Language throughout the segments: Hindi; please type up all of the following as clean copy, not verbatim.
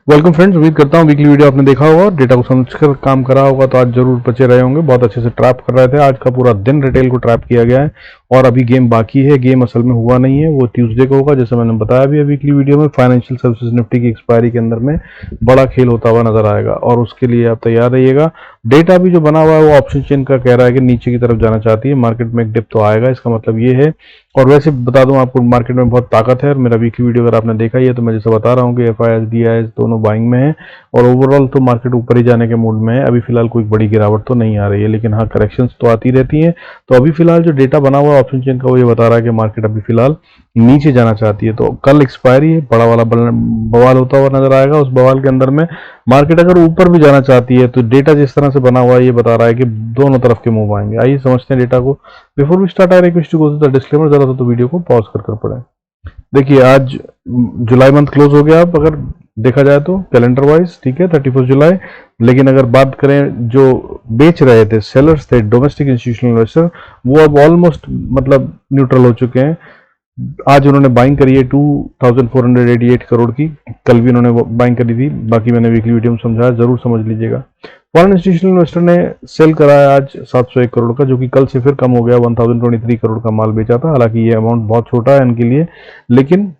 वेलकम फ्रेंड्स, उम्मीद करता हूँ वीकली वीडियो आपने देखा होगा, डेटा को समझकर काम करा होगा तो आज जरूर बचे रहे होंगे। बहुत अच्छे से ट्रैप कर रहे थे। आज का पूरा दिन रिटेल को ट्रैप किया गया है और अभी गेम बाकी है। गेम असल में हुआ नहीं है, वो ट्यूसडे को होगा जैसे मैंने बताया भी है वीकली वीडियो में। फाइनेंशियल सर्विसेज निफ्टी की एक्सपायरी के अंदर में बड़ा खेल होता हुआ नजर आएगा और उसके लिए आप तैयार रहिएगा। डेटा भी जो बना हुआ है वो ऑप्शन चेन का कह रहा है कि नीचे की तरफ जाना चाहती है। मार्केट में एक डिप तो आएगा, इसका मतलब ये है। और वैसे बता दूं आपको, मार्केट में बहुत ताकत है और मेरा वीकली वीडियो अगर आपने देखा ही है तो मैं जैसे बता रहा हूँ कि एफआईएस डीआईएस दोनों बाइंग में है और ओवरऑल तो मार्केट ऊपर ही जाने के मूड में है। अभी फिलहाल कोई बड़ी गिरावट तो नहीं आ रही है, लेकिन हाँ करेक्शंस तो आती रहती हैं। तो अभी फिलहाल जो डेटा बना हुआ है ऑप्शन चेन का वो ये बता रहा है कि मार्केट अभी फिलहाल नीचे जाना चाहती है। तो कल एक्सपायरी है, बड़ा वाला बवाल होता हुआ नजर आएगा। उस बवाल के अंदर में मार्केट अगर ऊपर भी जाना चाहती है तो डेटा जिस तरह से बना हुआ है ये बता रहा है कि दोनों तरफ के मूव आएंगे। आइए समझते हैं डेटा को। Before we start I request to go to the disclaimer, जरा तो वीडियो को पॉज कर पड़े। देखिए आज जुलाई मंथ क्लोज हो गया। अब अगर देखा जाए तो कैलेंडर वाइज ठीक है 31 जुलाई, लेकिन अगर बात करें जो बेच रहे थे सेलर्स थे डोमेस्टिक इंस्टीट्यूशनल इन्वेस्टर, वो अब ऑलमोस्ट मतलब न्यूट्रल हो चुके हैं। आज उन्होंने बाइंग करी है 2488 करोड़ की। कल भी उन्होंने बाइंग करी थी, बाकी मैंने वीकली वीडियो में समझाया, जरूर समझ लीजिएगा। फॉरेन इंस्टीट्यूशनल इन्वेस्टर ने सेल कराया आज 701 करोड़ का, जो कि कल से फिर कम हो गया। 1023 करोड़ का माल बेचा था। हालांकि ये अमाउंट बहुत छोटा है इनके लिए, लेकिन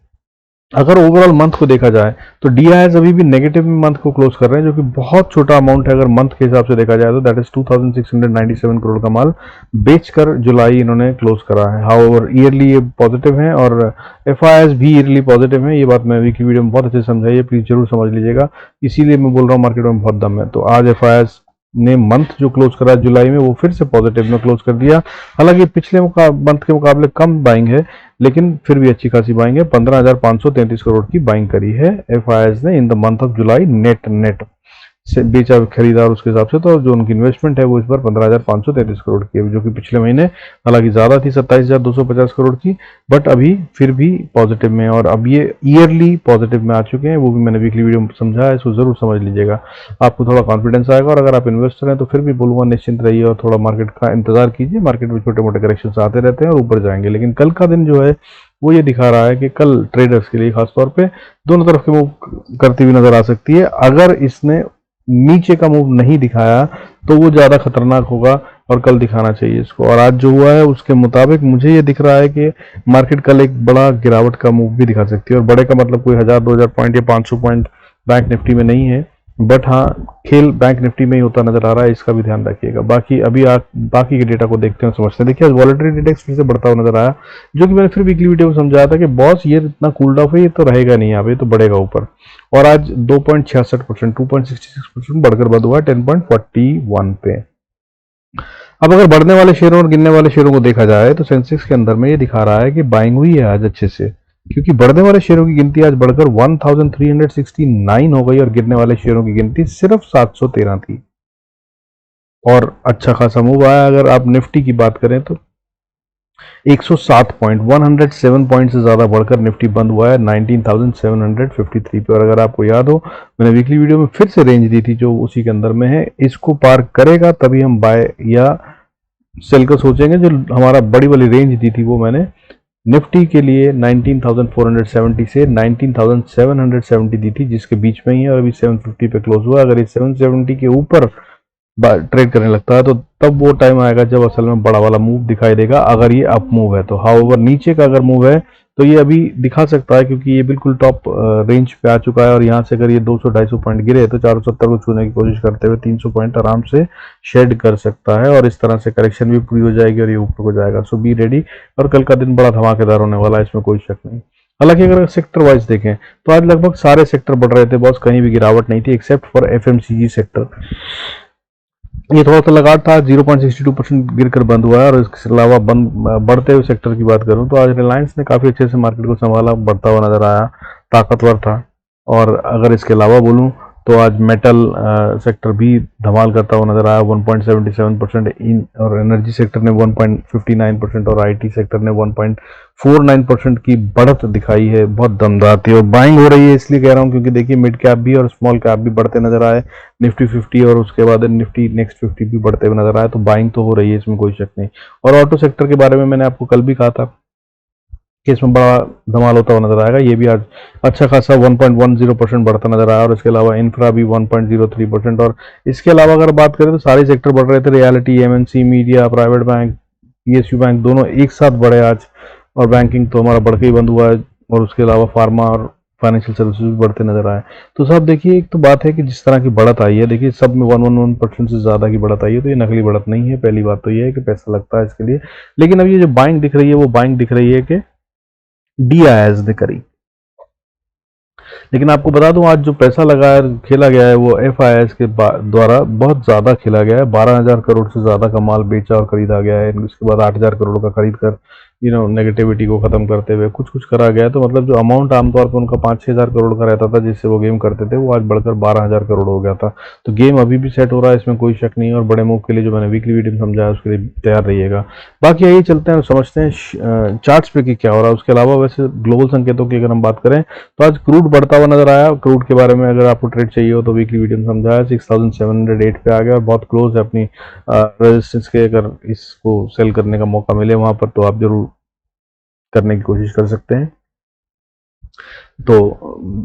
अगर ओवरऑल मंथ को देखा जाए तो डीआईएस अभी भी नेगेटिव में मंथ को क्लोज कर रहे हैं, जो कि बहुत छोटा अमाउंट है अगर मंथ के हिसाब से देखा जाए तो। दैट इज 2697 करोड़ का माल बेचकर जुलाई इन्होंने क्लोज करा है। हाउएवर ईयरली ये पॉजिटिव है और एफआईएस भी ईयरली पॉजिटिव है। ये बात मैं वीकली वीडियो में बहुत अच्छे से समझाई है, प्लीज जरूर समझ लीजिएगा। इसीलिए मैं बोल रहा हूँ मार्केट में बहुत दम है। तो आज एफआईएस ने मंथ जो क्लोज करा जुलाई में वो फिर से पॉजिटिव में क्लोज कर दिया। हालांकि पिछले मंथ के मुकाबले कम बाइंग है, लेकिन फिर भी अच्छी खासी बाइंग है। 15,533 करोड़ की बाइंग करी है एफआईएस ने in the month of July. Net से बेचा खरीदार उसके हिसाब से, तो जो उनकी इन्वेस्टमेंट है वो इस बार 15,533 करोड़ की है, जो कि पिछले महीने हालांकि ज्यादा थी 27,250 करोड़ की, बट अभी फिर भी पॉजिटिव में। और अब ये ईयरली पॉजिटिव में आ चुके हैं, वो भी मैंने वीकली वीडियो में समझाया है, इसको जरूर समझ लीजिएगा। आपको थोड़ा कॉन्फिडेंस आएगा। और अगर आप इन्वेस्टर हैं तो फिर भी बोलूंगा निश्चिंत रहिए और थोड़ा मार्केट का इंतजार कीजिए। मार्केट में छोटे मोटे करेक्शन आते रहते हैं और ऊपर जाएंगे, लेकिन कल का दिन जो है वो ये दिखा रहा है कि कल ट्रेडर्स के लिए खासतौर पे दोनों तरफ के मूव करती हुई नजर आ सकती है। अगर इसने नीचे का मूव नहीं दिखाया तो वो ज्यादा खतरनाक होगा और कल दिखाना चाहिए इसको। और आज जो हुआ है उसके मुताबिक मुझे ये दिख रहा है कि मार्केट कल एक बड़ा गिरावट का मूव भी दिखा सकती है। और बड़े का मतलब कोई 1000-2000 पॉइंट या 500 पॉइंट बैंक निफ्टी में नहीं है, बट हाँ खेल बैंक निफ्टी में ही होता नजर आ रहा है, इसका भी ध्यान रखिएगा। बाकी अभी बाकी के डेटा को देखते हैं, समझते हैं। देखिए आज वॉलेटिलिटी इंडेक्स फिर से बढ़ता हुआ नजर आया, जो कि मैंने फिर वीकली वीडियो में समझाया था कि बॉस ये इतना कूल्ड ऑफ है, ये तो रहेगा नहीं, यहाँ पे तो बढ़ेगा ऊपर। और आज 2.66%, 2.66% बढ़कर बंद हुआ 10.41 पे। अब अगर बढ़ने वाले शेयरों और गिरने वाले शेयरों को देखा जाए तो सेंसेक्स के अंदर में ये दिखा रहा है कि बाइंग हुई है आज अच्छे से, क्योंकि बढ़ने वाले शेयरों की गिनती आज बढ़कर 1369 हो गई और गिरने वाले शेयरों की गिनती सिर्फ 713 थी। और अच्छा खासा मूव आया। अगर आप निफ्टी की बात करें तो 107 पॉइंट 107 पॉइंट से ज्यादा बढ़कर निफ्टी बंद हुआ है 19,753 पे। और अगर आपको याद हो मैंने वीकली वीडियो में फिर से रेंज दी थी जो उसी के अंदर में है, इसको पार करेगा तभी हम बाय या सेल का सोचेंगे। जो हमारा बड़ी वाली रेंज दी थी वो मैंने निफ्टी के लिए 19,470 से 19,770 दी थी, जिसके बीच में ही है और अभी 750 पे क्लोज हुआ। अगर ये 770 के ऊपर ट्रेड करने लगता है तो तब वो टाइम आएगा जब असल में बड़ा वाला मूव दिखाई देगा, अगर ये अप मूव है तो। हाउएवर नीचे का अगर मूव है तो ये अभी दिखा सकता है, क्योंकि ये बिल्कुल टॉप रेंज पे आ चुका है। और यहाँ से अगर ये 200-250 पॉइंट गिरे तो 470 को छूने की कोशिश करते हुए 300 पॉइंट आराम से शेड कर सकता है और इस तरह से करेक्शन भी पूरी हो जाएगी और ये ऊपर को जाएगा। सो बी रेडी। और कल का दिन बड़ा धमाकेदार होने वाला है, इसमें कोई शक नहीं। हालांकि अगर सेक्टर वाइज देखें तो आज लगभग सारे सेक्टर बढ़ रहे थे बॉस, कहीं भी गिरावट नहीं थी एक्सेप्ट फॉर एफएमसीजी सेक्टर। ये थोड़ा सा लगातार था, 0.62% गिरकर बंद हुआ है। और इसके अलावा बढ़ते हुए सेक्टर की बात करूं तो आज रिलायंस ने काफी अच्छे से मार्केट को संभाला, बढ़ता हुआ नजर आया, ताकतवर था। और अगर इसके अलावा बोलूं तो आज मेटल सेक्टर भी धमाल करता हुआ नजर आया 1.77%, और एनर्जी सेक्टर ने 1.59% और आईटी सेक्टर ने 1.49% की बढ़त दिखाई है। बहुत दमदार थी और बाइंग हो रही है, इसलिए कह रहा हूँ क्योंकि देखिए मिड कैप भी और स्मॉल कैप भी बढ़ते नजर आए। निफ्टी 50 और उसके बाद निफ्टी नेक्स्ट 50 भी बढ़ते हुए नजर आए, तो बाइंग तो हो रही है, इसमें कोई शक नहीं। और ऑटो सेक्टर के बारे में मैंने आपको कल भी कहा था केस में बड़ा धमाल होता हुआ नजर आएगा। ये भी आज अच्छा खासा 1.10% बढ़ता नजर आया और इसके अलावा इंफ्रा भी 1.03%। और इसके अलावा अगर बात करें तो सारे सेक्टर बढ़ रहे थे, reality, MNC, media, private bank, PSU bank दोनों एक साथ बढ़े आज। और बैंकिंग तो हमारा बढ़ के ही बंद हुआ है और उसके अलावा फार्मा और फाइनेंशियल सर्विसेज भी बढ़ते नजर आए। तो सब देखिए, एक तो बात है कि जिस तरह की बढ़त आई है, देखिए सब में 111% से ज़्यादा की बढ़त आई है, तो ये नकली बढ़त नहीं है। पहली बात तो ये है कि पैसा लगता है इसके लिए। लेकिन अब ये जो बाइंग दिख रही है वो बाइंग दिख रही है कि डीआईएस ने करी। लेकिन आपको बता दूं, आज जो पैसा लगाया खेला गया है वो एफआईएस के द्वारा बहुत ज़्यादा खेला गया है। 12,000 करोड़ से ज़्यादा का माल बेचा और खरीदा गया है। उसके बाद 8,000 करोड़ का खरीद कर नेगेटिविटी को ख़त्म करते हुए कुछ कुछ करा गया है। तो मतलब जो अमाउंट आमतौर पर उनका 5-6 हज़ार करोड़ का रहता था जिससे वो गेम करते थे, वो आज बढ़कर 12,000 करोड़ हो गया था। तो गेम अभी भी सेट हो रहा है, इसमें कोई शक नहीं है। और बड़े मूव के लिए जो मैंने वीकली वीडियो में समझाया उसके लिए तैयार रहिएगा। बाकी यही चलते हैं और समझते हैं चार्ट्स पे कि क्या हो रहा है। उसके अलावा वैसे ग्लोबल संकेतों की अगर हम बात करें तो आज क्रूड बढ़ता हुआ नजर आया। क्रूड के बारे में अगर आपको ट्रेड चाहिए हो तो वीकली वीडियो में समझाया, 6708 पे आ गया और बहुत क्लोज है अपनी रेजिस्टेंस के। अगर इसको सेल करने का मौका मिले वहां पर तो आप जरूर करने की कोशिश कर सकते हैं। तो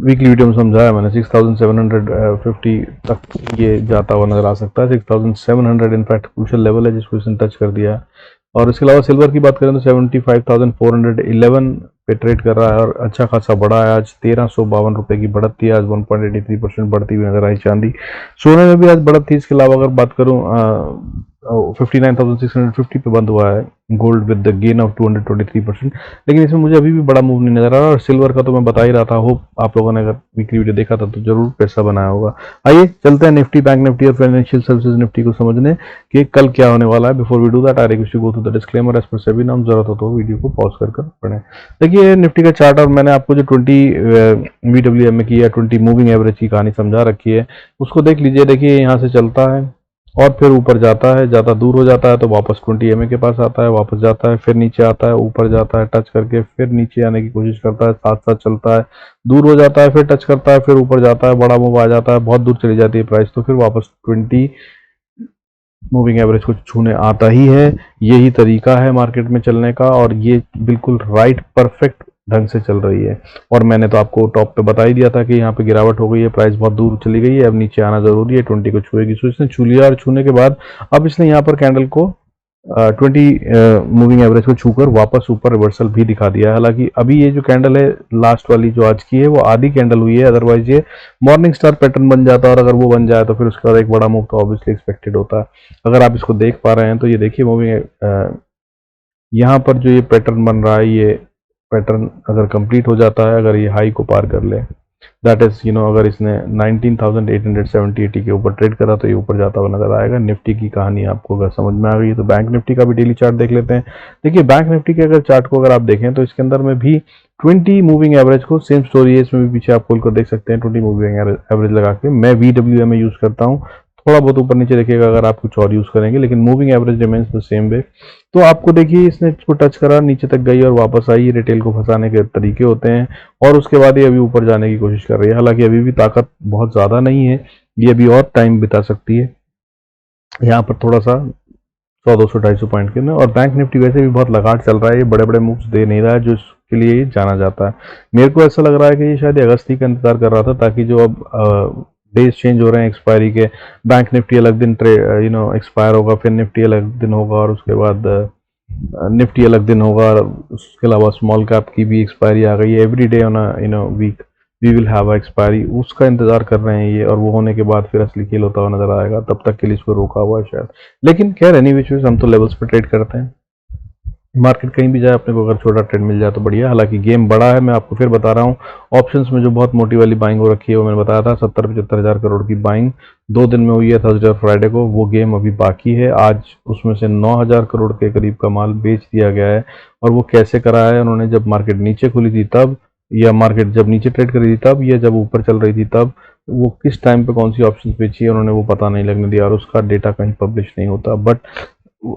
वीकली वीडियो में समझाया मैंने, 6750 तक ये जाता हुआ नजर आ सकता है। 6700 इनफैक्ट क्रूशियल लेवल है जिसको इसने टच कर दिया है। और इसके अलावा सिल्वर की बात करें तो 75,411 पे ट्रेड कर रहा है और अच्छा खासा बढ़ा है। आज 1352 रुपए की बढ़त थी, आज 1.83% बढ़ती हुई नजर आई चांदी। सोने में भी आज बढ़त थी। इसके अलावा अगर बात करूं 59,650 पे बंद हुआ है gold with the gain of 223%। लेकिन इसमें मुझे अभी भी बड़ा मूव नहीं नजर आ रहा। और सिल्वर का तो मैं बता ही रहा था, होप आप लोगों ने अगर वीकली वीडियो देखा था तो जरूर पैसा बनाया होगा। आइए चलते हैं निफ्टी, बैंक निफ्टी और फाइनेंशियल सर्विसेज निफ्टी को समझने कि कल क्या होने वाला है। Before we do that I request you go through the disclaimer as per SEBI नाम, जरूरत हो तो वीडियो को पॉज कर पढ़ें। देखिए निफ्टी का चार्ट, और मैंने आपको जो 20 VWM की या 20 मूविंग एवरेज की कहानी समझा रखी है उसको देख लीजिए। देखिए यहाँ से चलता है और फिर ऊपर जाता है, ज़्यादा दूर हो जाता है तो वापस 20 MA के पास आता है, वापस जाता है, फिर नीचे आता है, ऊपर जाता है, टच करके फिर नीचे आने की कोशिश करता है, साथ साथ चलता है, दूर हो जाता है, फिर टच करता है, फिर ऊपर जाता है, बड़ा मूव आ जाता है, बहुत दूर चली जाती है प्राइस, तो फिर वापस 20 मूविंग एवरेज को छूने आता ही है। यही तरीका है मार्केट में चलने का और ये बिल्कुल राइट परफेक्ट ढंग से चल रही है। और मैंने तो आपको टॉप पे बता ही दिया था कि यहाँ पे गिरावट हो गई है, प्राइस बहुत दूर चली गई है, अब नीचे आना जरूरी है, 20 को छुएगी। सो इसने छू लिया और छूने के बाद अब इसने यहाँ पर कैंडल को 20 मूविंग एवरेज को छूकर वापस ऊपर रिवर्सल भी दिखा दिया है। हालांकि अभी ये जो कैंडल है लास्ट वाली जो आज की है वो आधी कैंडल हुई है, अदरवाइज ये मॉर्निंग स्टार पैटर्न बन जाता है और अगर वो बन जाए तो फिर उसके बाद एक बड़ा मूव तो ऑब्वियसली एक्सपेक्टेड होता है। अगर आप इसको देख पा रहे हैं तो ये देखिए मूविंग यहाँ पर जो ये पैटर्न बन रहा है, ये पैटर्न अगर कंप्लीट हो जाता है, अगर ये हाई को पार कर ले, दैट इज अगर इसने 19,870-80 के ऊपर ट्रेड करा तो ये ऊपर जाता हुआ नजर आएगा। निफ्टी की कहानी आपको अगर समझ में आ गई तो बैंक निफ्टी का भी डेली चार्ट देख लेते हैं। देखिए बैंक निफ्टी के अगर चार्ट को अगर आप देखें तो इसके अंदर में भी 20 मूविंग एवरेज को सेम स्टोरी है, इसमें भी पीछे आप खोल कर देख सकते हैं। 20 मूविंग एवरेज लगा के मैं VWM यूज करता हूँ, थोड़ा बहुत ऊपर नीचे देखिएगा अगर आप कुछ और यूज करेंगे, लेकिन moving average remains the same way. तो आपको देखिए इसने इसको टच करा, नीचे तक गई और वापस आई। ये रिटेल को फंसाने के तरीके होते हैं और उसके बाद ये अभी ऊपर जाने की कोशिश कर रही है। हालांकि अभी भी ताकत बहुत ज्यादा नहीं है, ये अभी और टाइम बिता सकती है यहाँ पर थोड़ा सा 100, 200, 250 पॉइंट के। और बैंक निफ्टी वैसे भी बहुत लगातार चल रहा है, ये बड़े बड़े मूव्स दे नहीं रहा है जो इसके लिए जाना जाता है। मेरे को ऐसा लग रहा है कि ये शायद अगस्त ही का इंतजार कर रहा था, ताकि जो अब डेज चेंज हो रहे हैं एक्सपायरी के, बैंक निफ्टी अलग दिन एक्सपायर होगा, फिर निफ्टी अलग दिन होगा और उसके बाद निफ्टी अलग दिन होगा। और उसके अलावा स्मॉल कैप की भी एक्सपायरी आ गई है। Every day on week we will have expiry, उसका इंतजार कर रहे हैं ये, और वो होने के बाद फिर असली खेल होता हुआ नजर आएगा। तब तक के लिए इसको रोका हुआ है शायद, लेकिन खैर एनी विच हम तो लेवल्स पे ट्रेड करते हैं। मार्केट कहीं भी जाए अपने को अगर छोटा ट्रेड मिल जाए तो बढ़िया। हालांकि गेम बड़ा है, मैं आपको फिर बता रहा हूँ। ऑप्शंस में जो बहुत मोटी वाली बाइंग हो रखी है वो मैंने बताया था, 70-75 हज़ार करोड़ की बाइंग 2 दिन में हुई है, थर्सडे और फ्राइडे को। वो गेम अभी बाकी है। आज उसमें से 9,000 करोड़ के करीब का माल बेच दिया गया है। और वो कैसे करा है उन्होंने, जब मार्केट नीचे खुली थी तब, या मार्केट जब नीचे ट्रेड करी थी तब, या जब ऊपर चल रही थी तब, वो किस टाइम पे कौन सी ऑप्शन बेची है उन्होंने वो पता नहीं लगने दिया और उसका डेटा कहीं पब्लिश नहीं होता। बट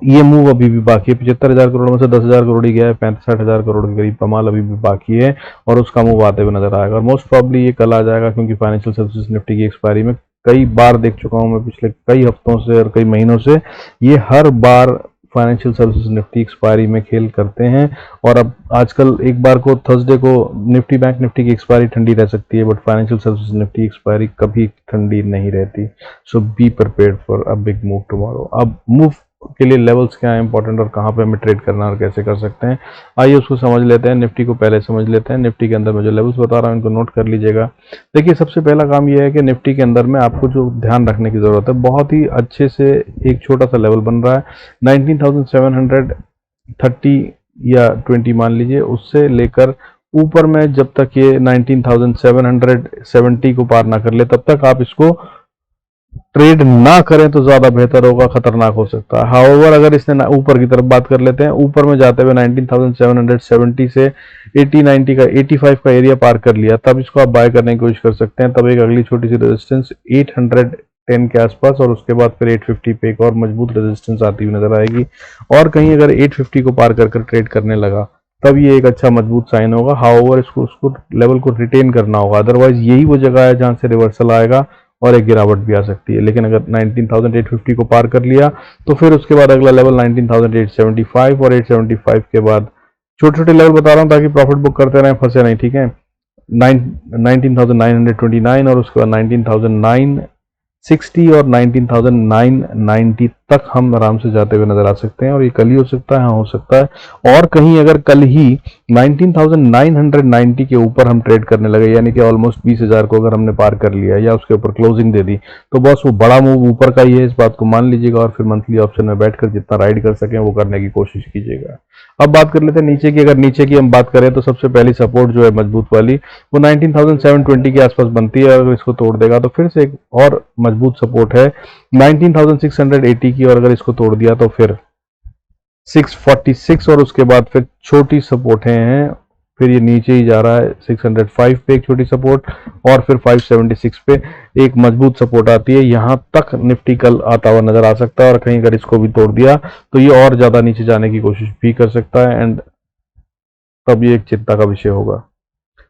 ये मूव अभी भी बाकी है। 75,000 करोड़ में से 10,000 करोड़ ही गया है, 65-60 करोड़ के करीब का माल अभी भी बाकी है और उसका मूव आते हुए नजर आएगा। और मोस्ट प्रॉब्ली ये कल आ जाएगा, क्योंकि फाइनेंशियल सर्विसेज निफ्टी की एक्सपायरी में कई बार देख चुका हूं मैं पिछले कई हफ्तों से और कई महीनों से, ये हर बार फाइनेंशियल सर्विसेज निफ्टी एक्सपायरी में खेल करते हैं। और अब आजकल एक बार को थर्सडे को निफ्टी बैंक निफ्टी की एक्सपायरी ठंडी रह सकती है, but financial services Nifty expiry कभी ठंडी नहीं रहती। So be prepared for a big move tomorrow. अब मूव के लिए लेवल्स क्या है इंपॉर्टेंट और कहाँ पे हमें ट्रेड करना और कैसे कर सकते हैं, आइए उसको समझ लेते हैं। निफ्टी को पहले समझ लेते हैं। निफ्टी के अंदर मैं जो लेवल्स बता रहा हूँ इनको नोट कर लीजिएगा। देखिए, सबसे पहला काम यह है कि निफ्टी के अंदर में आपको जो ध्यान रखने की जरूरत है, बहुत ही अच्छे से एक छोटा सा लेवल बन रहा है 19,730 या 20 मान लीजिए, उससे लेकर ऊपर में जब तक ये 19,770 को पार ना कर ले तब तक आप इसको ट्रेड ना करें तो ज्यादा बेहतर होगा, खतरनाक हो सकता है। हाउएवर अगर इसने ऊपर की तरफ बात कर लेते हैं, ऊपर में जाते हुए 19,770 से 80 90 का 85 का एरिया पार कर लिया, तब इसको आप बाय करने की कोशिश कर सकते हैं। तब एक अगली छोटी सी रेजिस्टेंस 810 के आसपास, और उसके बाद फिर 850 पे एक और मजबूत रेजिस्टेंस आती हुई नजर आएगी। और कहीं अगर 850 को पार कर ट्रेड करने लगा तब ये एक अच्छा मजबूत साइन होगा। हाउएवर उसको लेवल को रिटेन करना होगा, अदरवाइज यही वो जगह है जहां से रिवर्सल आएगा और एक गिरावट भी आ सकती है। लेकिन अगर 19,850 को पार कर लिया तो फिर उसके बाद अगला लेवल 19,875, और 875 के बाद छोटे छोटे लेवल बता रहा हूं ताकि प्रॉफिट बुक करते रहें, फंसे नहीं, ठीक है। 19,929 और उसके बाद 19,960 और 19,990 तक हम आराम से जाते हुए नजर आ सकते हैं। और ये कल ही हो सकता है, हाँ हो सकता है। और कहीं अगर कल ही 19,990 के ऊपर हम ट्रेड करने लगे, यानी कि ऑलमोस्ट 20,000 को अगर हमने पार कर लिया या उसके ऊपर क्लोजिंग दे दी, तो बस वो बड़ा मूव ऊपर का ही है, इस बात को मान लीजिएगा। और फिर मंथली ऑप्शन में बैठकर जितना राइड कर सकें वो करने की कोशिश कीजिएगा। अब बात कर लेते हैं नीचे की। अगर नीचे की हम बात करें तो सबसे पहली सपोर्ट जो है मजबूत वाली, वो 19,720 के आसपास बनती है। अगर इसको तोड़ देगा तो फिर से एक और मजबूत सपोर्ट है 19,680 की, और अगर इसको तोड़ दिया तो फिर 646, और उसके बाद फिर छोटी सपोर्टें हैं, फिर ये नीचे ही जा रहा है 605 पे एक छोटी सपोर्ट, और फिर 576 पे एक मजबूत सपोर्ट आती है। यहां तक निफ्टी कल आता हुआ नजर आ सकता है, और कहीं अगर इसको भी तोड़ दिया तो ये और ज्यादा नीचे जाने की कोशिश भी कर सकता है, एंड तब ये एक चिंता का विषय होगा।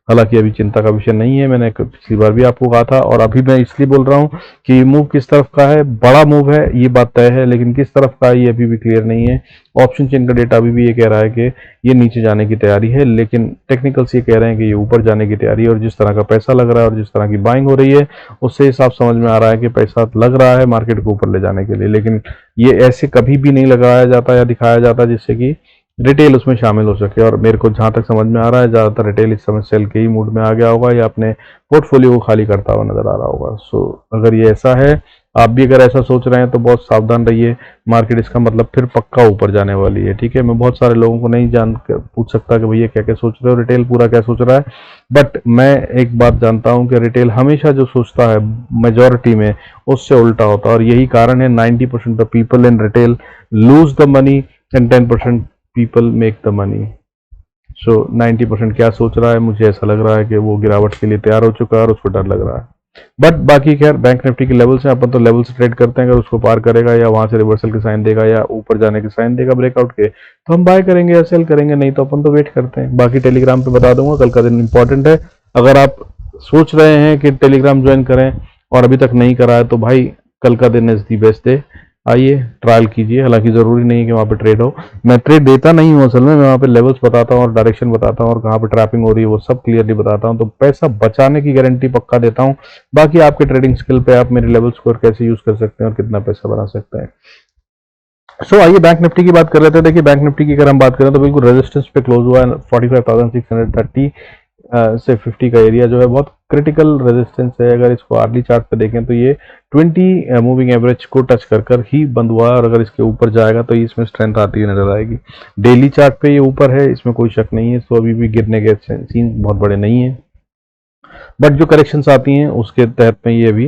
हालांकि अभी चिंता का विषय नहीं है, मैंने पिछली बार भी आपको कहा था, और अभी मैं इसलिए बोल रहा हूं कि मूव किस तरफ का है, बड़ा मूव है ये बात तय है, लेकिन किस तरफ का है ये अभी भी क्लियर नहीं है। ऑप्शन चेन का डेटा अभी भी ये कह रहा है कि ये नीचे जाने की तैयारी है, लेकिन टेक्निकल्स ये कह रहे हैं कि ये ऊपर जाने की तैयारी है। और जिस तरह का पैसा लग रहा है और जिस तरह की बाइंग हो रही है, उससे हिसाब समझ में आ रहा है कि पैसा लग रहा है मार्केट को ऊपर ले जाने के लिए। लेकिन ये ऐसे कभी भी नहीं लगाया जाता या दिखाया जाता जिससे कि रिटेल उसमें शामिल हो सके। और मेरे को जहां तक समझ में आ रहा है, ज्यादातर रिटेल इस समय सेल के ही मूड में आ गया होगा या अपने पोर्टफोलियो को खाली करता हुआ नजर आ रहा होगा। सो अगर ये ऐसा है, आप भी अगर ऐसा सोच रहे हैं तो बहुत सावधान रहिए। मार्केट इसका मतलब फिर पक्का ऊपर जाने वाली है, ठीक है। मैं बहुत सारे लोगों को नहीं जान कर पूछ सकता कि भैया क्या क्या सोच रहे हो, रिटेल पूरा क्या सोच रहा है, बट मैं एक बात जानता हूं कि रिटेल हमेशा जो सोचता है मेजोरिटी में उससे उल्टा होता है। और यही कारण है 90% the people in retail lose the money and 10% people make the money. So 90% क्या सोच रहा है, मुझे ऐसा लग रहा है कि वो गिरावट के लिए तैयार हो चुका है और उसको डर लग रहा है। बट बाकी खैर बैंक निफ्टी के लेवल्स हैं, अपन तो लेवल से ट्रेड करते हैं। अगर उसको पार करेगा या वहां से रिवर्सल के साइन देगा या ऊपर जाने के साइन देगा ब्रेकआउट के, तो हम बाय करेंगे या सेल करेंगे, नहीं तो अपन तो वेट करते हैं। बाकी टेलीग्राम पे बता दूंगा, कल का दिन इंपॉर्टेंट है। अगर आप सोच रहे हैं कि टेलीग्राम ज्वाइन करें और अभी तक नहीं करा है, तो भाई कल का दिन इज दी बेस्ट डे, आइए ट्रायल कीजिए। हालांकि जरूरी नहीं है कि वहां पे ट्रेड हो, मैं ट्रेड देता नहीं हूं असल में, मैं वहां पे लेवल्स बताता हूं और डायरेक्शन बताता हूं और कहां पे ट्रैपिंग हो रही है वो सब क्लियरली बताता हूं, तो पैसा बचाने की गारंटी पक्का देता हूं। बाकी आपके ट्रेडिंग स्किल पे आप मेरे लेवल्स को कैसे यूज कर सकते हैं और कितना पैसा बना सकते हैं। सो आइए बैंक निफ्टी की बात कर लेते हैं। देखिए, बैंक निफ्टी की अगर हम बात करें तो बिल्कुल रेजिस्टेंस पे क्लोज हुआ है 45,630 से 50 का एरिया जो है बहुत क्रिटिकल रेजिस्टेंस है। अगर इसको आर्ली चार्ट पे देखें तो ये 20 मूविंग एवरेज को टच कर ही बंद हुआ है, और अगर इसके ऊपर जाएगा तो इसमें स्ट्रेंथ आती हुई नजर आएगी। डेली चार्ट पे ये ऊपर है, इसमें कोई शक नहीं है। तो अभी भी गिरने के सीन बहुत बड़े नहीं है, बट जो करेक्शंस आती हैं उसके तहत में ये भी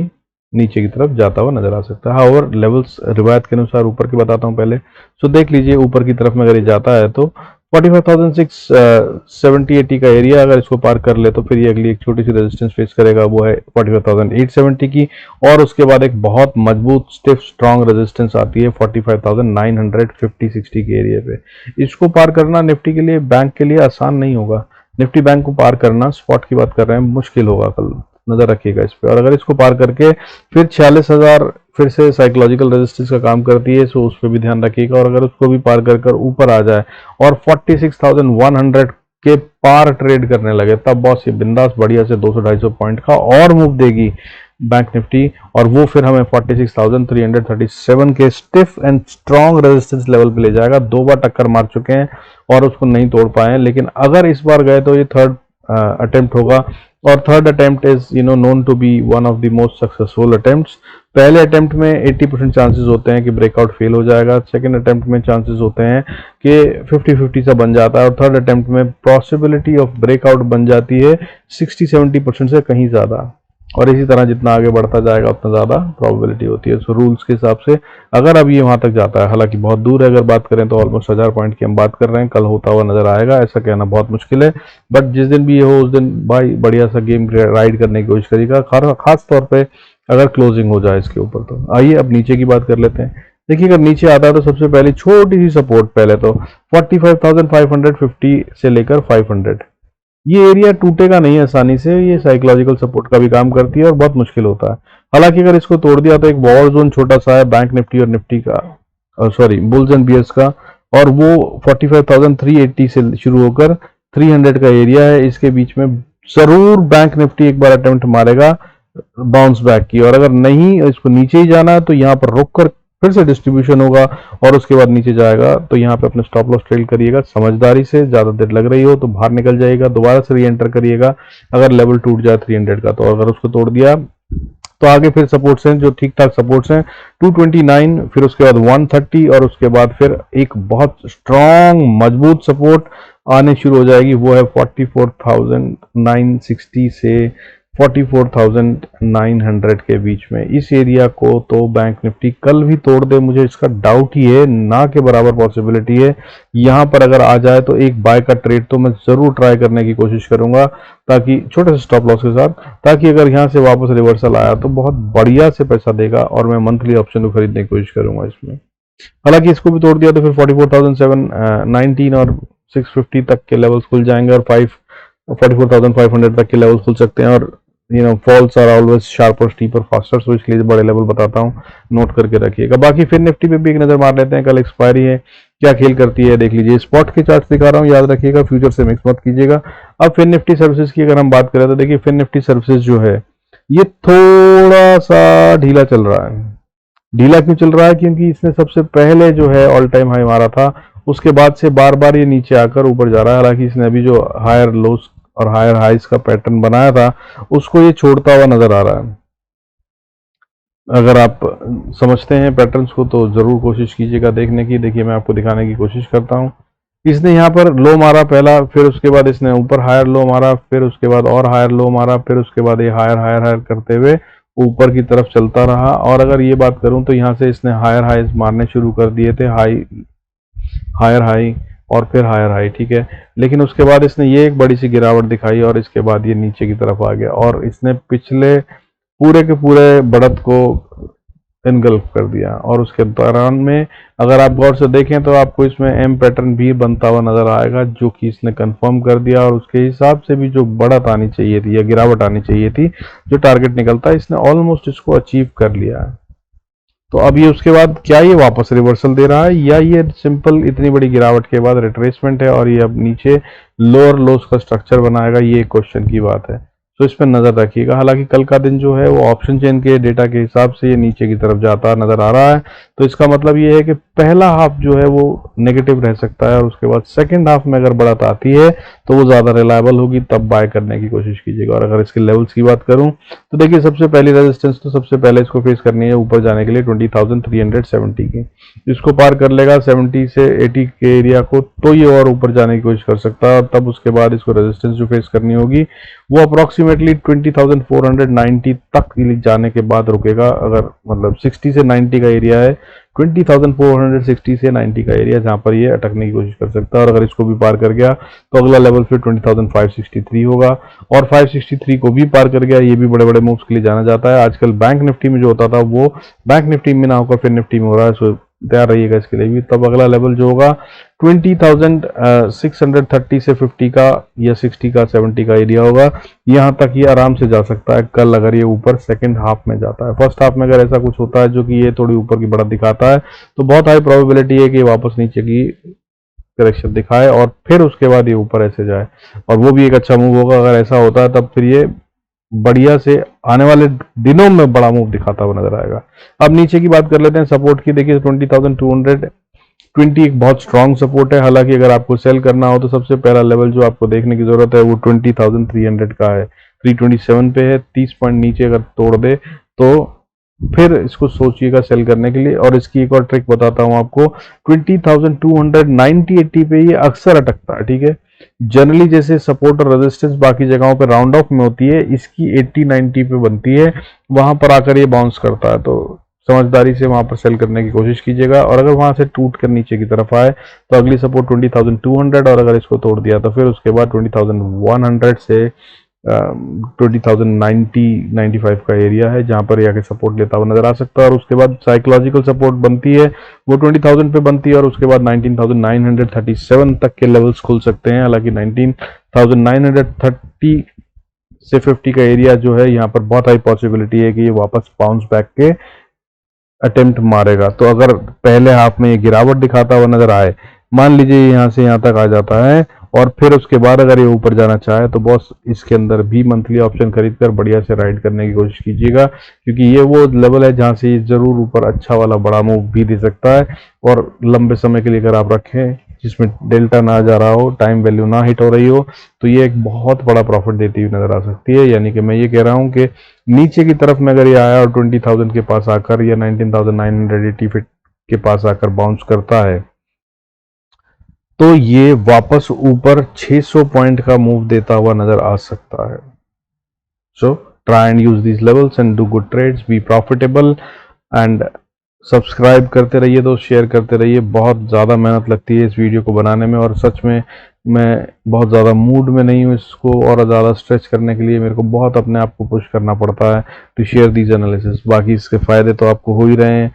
नीचे की तरफ जाता हुआ नजर आ सकता है। और लेवल्स रिवायत के अनुसार ऊपर की बताता हूं पहले। सो देख लीजिए, ऊपर की तरफ में अगर ये जाता है तो 45,670-80 का एरिया अगर इसको पार कर ले तो फिर ये अगली एक छोटी सी रेजिस्टेंस फेस करेगा, वो है 45,870 की। और उसके बाद एक बहुत मजबूत स्टिफ स्ट्रॉन्ग रेजिस्टेंस आती है 45,950-60 के एरिया पे। इसको पार करना निफ्टी के लिए, बैंक के लिए आसान नहीं होगा। निफ्टी बैंक को पार करना, स्पॉट की बात कर रहे हैं, मुश्किल होगा कल। नजर रखिएगा इस पे। और अगर इसको पार करके फिर 46,000 फिर से साइकोलॉजिकल रेजिस्टेंस का काम करती है, सो उस पर भी ध्यान रखिएगा। और अगर उसको भी पार कर ऊपर आ जाए और 46,100 के पार ट्रेड करने लगे, तब बॉस ये बिंदास बढ़िया से 200-250 पॉइंट का और मूव देगी बैंक निफ्टी, और वो फिर हमें 46,337 के stiff and strong resistance level पे ले जाएगा। 2 बार टक्कर मार चुके हैं और उसको नहीं तोड़ पाए हैं, लेकिन अगर इस बार गए तो ये थर्ड अटेम्प्ट होगा। और third attempt is known to be one of the most successful attempts. पहले अटेम्प्ट में 80% चांसेस होते हैं कि ब्रेकआउट फेल हो जाएगा, सेकंड अटेम्प्ट में चांसेस होते हैं कि 50-50 सा बन जाता है, और थर्ड अटेम्प्ट में पॉसिबिलिटी ऑफ ब्रेकआउट बन जाती है 60-70% से कहीं ज़्यादा। और इसी तरह जितना आगे बढ़ता जाएगा उतना ज़्यादा प्रोबेबिलिटी होती है। सो रूल्स के हिसाब से अगर अब ये वहाँ तक जाता है, हालांकि बहुत दूर है, अगर बात करें तो ऑलमोस्ट 1000 पॉइंट की हम बात कर रहे हैं, कल होता हुआ नजर आएगा, ऐसा कहना बहुत मुश्किल है। बट जिस दिन भी ये हो उस दिन भाई बढ़िया सा गेम राइड करने की कोशिश करिएगा, खास तौर पर अगर क्लोजिंग हो जाए इसके ऊपर। तो आइए अब नीचे की बात कर लेते हैं। देखिए अगर नीचे आता है तो सबसे पहले छोटी सी सपोर्ट, पहले तो 45,550 से लेकर 500, ये एरिया टूटेगा नहीं आसानी से, ये साइकोलॉजिकल सपोर्ट का भी काम करती है और बहुत मुश्किल होता है। हालांकि अगर इसको तोड़ दिया तो एक वॉर जोन छोटा सा है बैंक निफ्टी और निफ्टी का, सॉरी बुल्स एंड बियर्स का, और वो 45,380 से शुरू होकर 300 का एरिया है। इसके बीच में जरूर बैंक निफ्टी एक बार अटेम्प्ट मारेगा बाउंस बैक की, और अगर नहीं इसको नीचे ही जाना है तो यहाँ पर रुक कर फिर से डिस्ट्रीब्यूशन होगा और उसके बाद नीचे जाएगा। तो यहाँ पे अपने स्टॉप लॉस ट्रेल करिएगा समझदारी से, ज्यादा देर लग रही हो तो बाहर निकल जाएगा, दोबारा से री एंटर करिएगा अगर लेवल टूट जाए 300 का। तो अगर उसको तोड़ दिया तो आगे फिर सपोर्ट्स हैं जो ठीक ठाक सपोर्ट्स हैं, 229, फिर उसके बाद 130, और उसके बाद फिर एक बहुत स्ट्रॉन्ग मजबूत सपोर्ट आने शुरू हो जाएगी, वो है 44,960 से 44,900 के बीच में। इस एरिया को तो बैंक निफ्टी कल भी तोड़ दे, मुझे इसका डाउट ही है, ना के बराबर पॉसिबिलिटी है। यहाँ पर अगर आ जाए तो एक बाय का ट्रेड तो मैं जरूर ट्राई करने की कोशिश करूंगा, ताकि छोटे से स्टॉप लॉस के साथ, ताकि अगर यहाँ से वापस रिवर्सल आया तो बहुत बढ़िया से पैसा देगा और मैं मंथली ऑप्शन को खरीदने की कोशिश करूंगा इसमें। हालांकि इसको भी तोड़ दिया तो फिर 44,719 और 650 तक के लेवल्स खुल जाएंगे, और 44,500 तक के लेवल्स खुल सकते हैं। और falls are always sharper steeper faster, so इसलिए बड़े लेवल बताता हूँ, नोट करके रखिएगा। बाकी फिर निफ्टी पे भी एक नजर मार लेते हैं, कल एक्सपायरी है, क्या खेल करती है देख लीजिए। स्पॉट के चार्ट दिखा रहा हूँ, याद रखिएगा, फ्यूचर से मिक्स मत कीजिएगा। अब फिर निफ्टी सर्विसेज की अगर हम बात करें तो देखिए फिर निफ्टी सर्विसेज जो है ये थोड़ा सा ढीला चल रहा है। ढीला क्यों चल रहा है? क्योंकि इसने सबसे पहले जो है ऑल टाइम हाई मारा था, उसके बाद से बार बार ये नीचे आकर ऊपर जा रहा है। हालांकि इसने अभी जो हायर लोस और हायर हाइस का पैटर्न बनाया था उसको ये छोड़ता हुआ नजर आ रहा है। अगर आप समझते हैं पैटर्न्स को तो जरूर कोशिश कीजिएगा देखने की। देखिए मैं आपको दिखाने की कोशिश करता हूँ। इसने यहाँ पर लो मारा पहला, फिर उसके बाद इसने ऊपर हायर लो मारा, फिर उसके बाद और हायर लो मारा, फिर उसके बाद ये हायर हायर हायर करते हुए ऊपर की तरफ चलता रहा। और अगर ये बात करूं तो यहाँ से इसने हायर हाइज मारने शुरू कर दिए थे, हायर हाई और फिर हायर हाई, ठीक है। लेकिन उसके बाद इसने ये एक बड़ी सी गिरावट दिखाई और इसके बाद ये नीचे की तरफ आ गया और इसने पिछले पूरे के पूरे बढ़त को इनगल्फ कर दिया। और उसके दौरान में अगर आप गौर से देखें तो आपको इसमें एम पैटर्न भी बनता हुआ नजर आएगा, जो कि इसने कंफर्म कर दिया। और उसके हिसाब से भी जो बढ़त आनी चाहिए थी या गिरावट आनी चाहिए थी, जो टारगेट निकलता है, इसने ऑलमोस्ट इसको अचीव कर लिया है। तो अब ये उसके बाद क्या ये वापस रिवर्सल दे रहा है या ये सिंपल इतनी बड़ी गिरावट के बाद रिट्रेसमेंट है और ये अब नीचे लोअर लोस का स्ट्रक्चर बनाएगा, ये एक क्वेश्चन की बात है। तो इस पर नजर रखिएगा। हालांकि कल का दिन जो है वो ऑप्शन चेन के डेटा के हिसाब से ये नीचे की तरफ जाता नजर आ रहा है, तो इसका मतलब ये है कि पहला हाफ जो है वो नेगेटिव रह सकता है और उसके बाद सेकंड हाफ में अगर बढ़त आती है तो वो ज्यादा रिलायबल होगी, तब बाय करने की कोशिश कीजिएगा। और अगर इसके लेवल्स की बात करूं तो देखिए सबसे पहली रेजिस्टेंस तो सबसे पहले इसको फेस करनी है ऊपर जाने के लिए 20,370 की। इसको पार कर लेगा 70 से 80 के एरिया को तो ये और ऊपर जाने की कोशिश कर सकता है। और तब उसके बाद इसको रेजिस्टेंस जो फेस करनी होगी वो अप्रोक्सीमेटली 20,490 तक जाने के बाद रुकेगा। अगर मतलब 60 से 90 का एरिया है, 20,460 से 90 का एरिया जहां पर ये अटकने की कोशिश कर सकता है। और अगर इसको भी पार कर गया तो अगला लेवल फिर 20,563 होगा और 563 को भी पार कर गया, ये भी बड़े बड़े मूव्स के लिए जाना जाता है। आजकल बैंक निफ्टी में जो होता था वो बैंक निफ्टी में ना होकर फिर निफ्टी में हो रहा है। सो तैयार रहिएगा इसके लिए भी। तब अगला लेवल जो होगा 20,630 से 50 का या 60 का 70 का एरिया होगा, यहाँ तक ये आराम से जा सकता है कल अगर ये ऊपर सेकंड हाफ में जाता है। फर्स्ट हाफ में अगर ऐसा कुछ होता है जो कि ये थोड़ी ऊपर की बढ़त दिखाता है तो बहुत हाई प्रोबेबिलिटी है कि वापस नीचे की करेक्शन दिखाए और फिर उसके बाद ये ऊपर ऐसे जाए, और वो भी एक अच्छा मूव होगा। अगर ऐसा होता है तब फिर ये बढ़िया से आने वाले दिनों में बड़ा मूव दिखाता हुआ नजर आएगा। अब नीचे की बात कर लेते हैं सपोर्ट की। देखिए 20,220 एक बहुत स्ट्रांग सपोर्ट है। हालांकि अगर आपको सेल करना हो तो सबसे पहला लेवल जो आपको देखने की जरूरत है वो 20,300 का है। 327 पे है, 30 पॉइंट नीचे अगर तोड़ दे तो फिर इसको सोचिएगा सेल करने के लिए। और इसकी एक और ट्रिक बताता हूं आपको, 20,290-80 पे ये अक्सर अटकता है, ठीक है। जनरली जैसे सपोर्ट और रेजिस्टेंस बाकी जगहों पे राउंड ऑफ में होती है, इसकी 80-90 पे बनती है, वहां पर आकर ये बाउंस करता है। तो समझदारी से वहां पर सेल करने की कोशिश कीजिएगा। और अगर वहां से टूट कर नीचे की तरफ आए तो अगली सपोर्ट 20,200, और अगर इसको तोड़ दिया तो फिर उसके बाद 20,100 से 20,090-95 का एरिया है जहां पर आके सपोर्ट लेता हुआ नजर आ सकता है। और उसके बाद साइकोलॉजिकल सपोर्ट बनती है वो 20,000 पे बनती है, और उसके बाद 19,937 तक के लेवल्स खुल सकते हैं। हालांकि 19,930 से 50 का एरिया जो है यहाँ पर बहुत हाई पॉसिबिलिटी है कि ये वापस बाउंस बैक के अटेम्प्ट मारेगा। तो अगर पहले हाफ में ये गिरावट दिखाता हुआ नजर आए, मान लीजिए यहाँ से यहाँ तक आ जाता है और फिर उसके बाद अगर ये ऊपर जाना चाहे तो बॉस इसके अंदर भी मंथली ऑप्शन खरीदकर बढ़िया से राइड करने की कोशिश कीजिएगा, क्योंकि ये वो लेवल है जहां से ये जरूर ऊपर अच्छा वाला बड़ा मूव भी दे सकता है। और लंबे समय के लिए अगर आप रखें जिसमें डेल्टा ना जा रहा हो, टाइम वैल्यू ना हिट हो रही हो, तो ये एक बहुत बड़ा प्रॉफिट देती हुई नजर आ सकती है। यानी कि मैं ये कह रहा हूं कि नीचे की तरफ में अगर ये आया और 20,000 के पास आकर या 19,980 फीट के पास आकर बाउंस करता है तो ये वापस ऊपर 600 पॉइंट का मूव देता हुआ नजर आ सकता है। So try and use these levels and do good trades, be profitable and subscribe करते रहिए, दोस्त शेयर करते रहिए। बहुत ज़्यादा मेहनत लगती है इस वीडियो को बनाने में, और सच में मैं बहुत ज़्यादा मूड में नहीं हूँ इसको और ज़्यादा स्ट्रेच करने के लिए। मेरे को बहुत अपने आप को पुश करना पड़ता है टू शेयर दीज एनालिसिस। बाकी इसके फ़ायदे तो आपको हो ही रहे हैं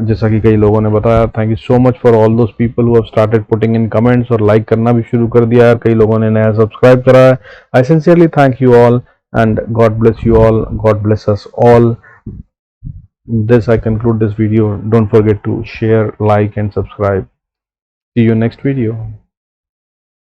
जैसा कि कई लोगों ने बताया। Thank you so much for all those people who have started putting in comments, और लाइक करना भी शुरू कर दिया है। कई लोगों ने नया सब्सक्राइब करा है। I sincerely thank you all and God bless you all. God bless us all. This I conclude this video. Don't forget to share, like and subscribe. See you next video.